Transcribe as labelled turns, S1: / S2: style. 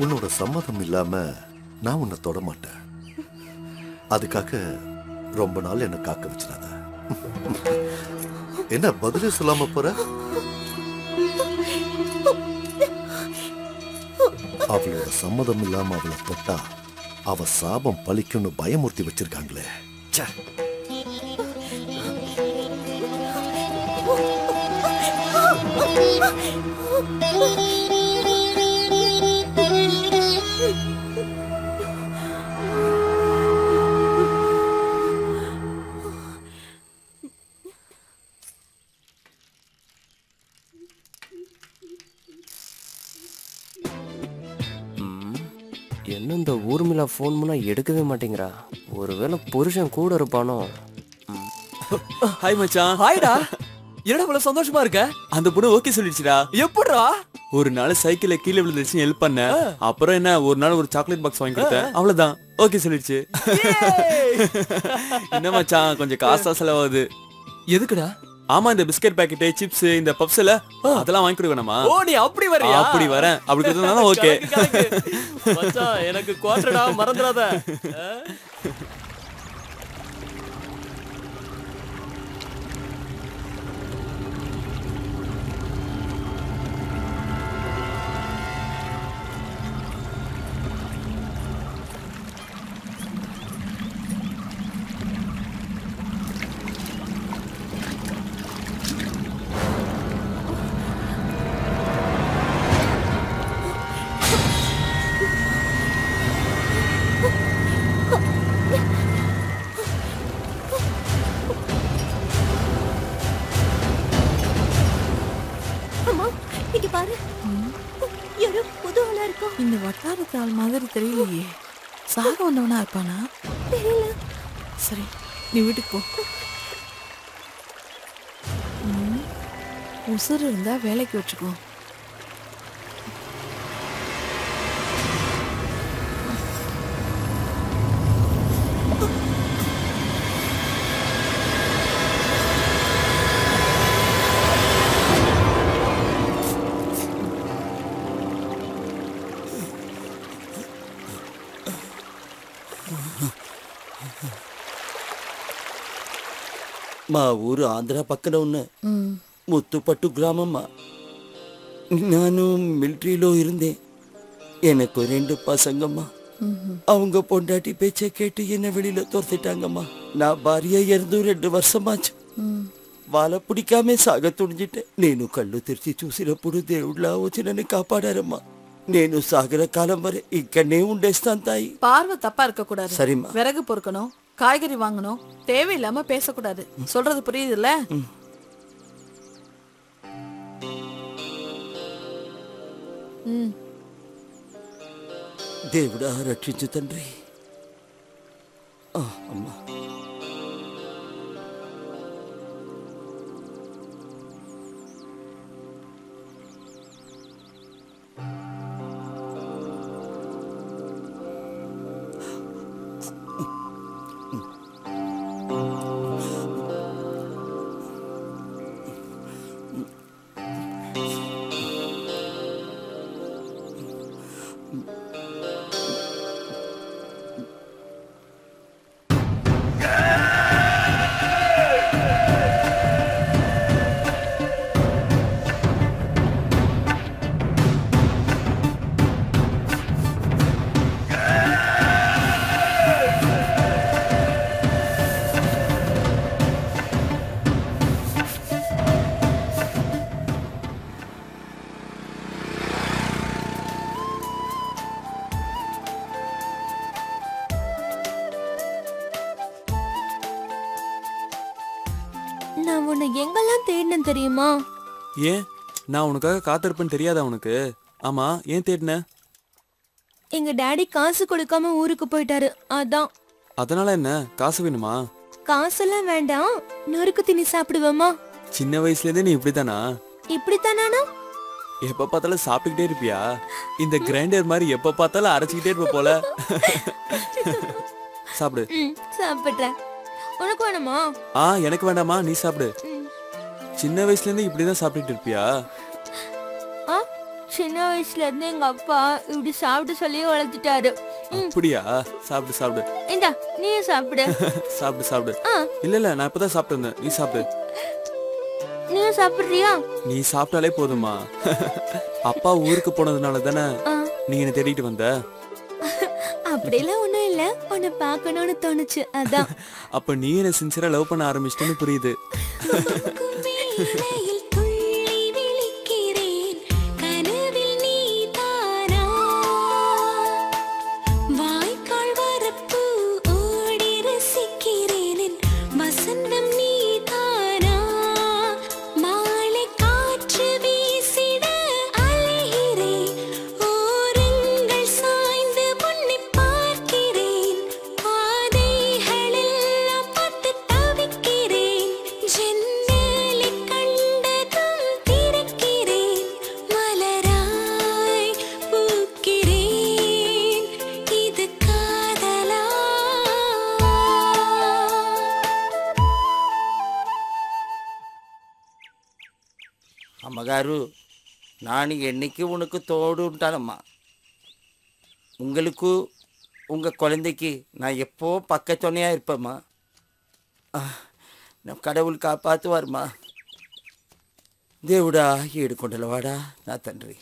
S1: உன்னோட சம்மதம் இல்லாம நான் உன்னை தொட மாட்டேன். அதுக்காக ரொம்ப நாள் என்ன காக்க வச்சிடாத. என்ன பதிலே சொல்லாம போற? அவளோட சம்மதம் இல்லாம அவளை தொட்டா அவ சாபம் பழிக்கும்னு பயமுறுத்தி வச்சிருக்காங்களே.
S2: என்ன இந்த ஊர்மிளா ஃபோன் பண்ணா எடுக்கவே மாட்டேங்கிறா. ஒருவேளை புருஷன் கூட இருப்பானோ?
S3: ஹாய் மச்சான்.
S4: ஹாய்டா. என்னடா இவ்வளவு சந்தோஷமா இருக்க?
S3: அந்த பொண்ணு ஓகே சொல்லிடுச்சுடா.
S4: எப்படிடா?
S3: ஒரு நாள் சைக்கிள்ல கீழே விழுந்துருச்சு, ஹெல்ப் பண்ண. அப்புறம் என்ன, ஒரு நாள் ஒரு சாக்லேட் பாக்ஸ் வாங்கி கொடுத்தேன், அவ்வளவுதான் ஓகே சொல்லிடுச்சு. என்ன மச்சான், கொஞ்சம் காசா செலவாகுது.
S4: எதுக்குடா?
S3: ஆமா, இந்த பிஸ்கட் பாக்கெட், சிப்ஸ், இந்த பப்ஸ் எல்லாம் அதெல்லாம் வாங்கி கொடுக்க வேணாமா?
S4: ஓ, நீ அப்படி வரியா?
S3: அப்படி வரேன். அப்படி கொடுத்தா ஓகே.
S4: மச்சான், எனக்கு குவார்டர்டா, மறந்துடாத.
S5: இந்த வட்டாரத்தால் மாதிரி தெரியலையே. சாக வந்தவனா இருப்பானா? தெரியல. சரி, நீ வீட்டுக்கு போ. உசுறு இருந்தா வேலைக்கு வச்சுக்கோ.
S6: మా ఊరు ఆంధ్ర పక్కన ఉన్న ముత్తుపట్టు గ్రామమ్మా. ನಾನು மிலிட்ரியிலோ இருந்தேன். எனக்கு 2 பசங்கம்மா. அவங்க பொண்டாட்டி பேச்சை கேட்டு என்ன வெளியில துரத்திட்டாங்கம்மா. நான் భార్య இறந்து 2 வருஷமாச்சு. వాళ్ళ పిడికామే సాగ తుడిజిట్టే. నేను కళ్ళు తెరిచి చూసినప్పుడు దేవుళ్ళ వచ్చి నన్ను కాపాడారమ్మా. నేను సాగర కాలం వరే ఇక్కడనే ఉండేస్తాను తాయి.
S5: பார்வை தப்பா இருக்க கூடாது.
S6: சரிம்மா.
S5: விறகு பொறுக்கணும், காய்கறி வாங்கணும், தேவையில்லாம பேசக்கூடாது. சொல்றது புரியுதுல்ல?
S6: దేవుడా రక్షించు తండ్రి. అమ్మా,
S7: நான் உன்னை எங்கெல்லாம் தேடினேன் தெரியுமா?
S3: ஏன், நான் உனக்காக காத்திருப்பேன்னு தெரியாதா உனக்கு? ஆமா, ஏன் தேடின?
S7: எங்க டாடி காசு கொடுக்காம ஊருக்கு போயிட்டாரு, அதான்.
S3: அதனால என்ன, காசு வேணுமா?
S7: காசெல்லாம் வேண்டாம், நொறுக்கு திணி சாப்பிடுவோமா?
S3: சின்ன வயசுல இருந்தே நீ இப்படித்தானா?
S7: இப்படித்தானா?
S3: எப்ப பார்த்தாலும் சாப்பிட்டுக்கிட்டே இருப்பியா? இந்த கிரைண்டர் மாதிரி எப்ப பார்த்தாலும் அரைச்சிக்கிட்டே இருப்ப போல. சாப்பிடு.
S7: சாப்பிடுறேன். உனக்கு வேணுமா?
S3: எனக்கு வேண்டாமா, நீ சாப்பிடு. சின்ன வயசுல இருந்து இப்படிதான் சாப்பிட்டுட்டு இருப்பியா?
S7: சின்ன வயசுல இருந்து எங்க அப்பா இப்படி சாப்பிட்டு சொல்லி வளர்த்துட்டாரு.
S3: அப்படியா? சாப்பிடு சாப்பிடு.
S7: இந்தா நீயும் சாப்பிடு.
S3: சாப்பிடு சாப்பிடு. இல்ல நான் இப்பதான் சாப்பிட்டு இருந்தேன், நீ சாப்பிடு.
S7: நீயும் சாப்பிடுறியா?
S3: நீ சாப்பிட்டாலே போதுமா. அப்பா ஊருக்கு போனதுனால தானே நீ என்ன தேடிட்டு வந்த.
S7: அப்படிலாம் ஒண்ணும் இல்ல, உன்னை பார்க்கணும்னு தோணுச்சு அதான்.
S3: அப்ப நீ என்ன சின்சியரா லவ் பண்ண ஆரம்பிச்சிட்டேன்னு புரியுது.
S6: అమ్మగారు நான் என்னைக்கு உனக்கு தோடு ఉంటానమ్మా. உங்களுக்கு உங்க குழந்தைக்கு நான் எப்போ பக்கத்துணையா இருப்பேம்மா. நம்ம கடவுள் காப்பாற்றுவார்மா. దేవుడా ఏడుకొండలవాడా నా తండ్రి.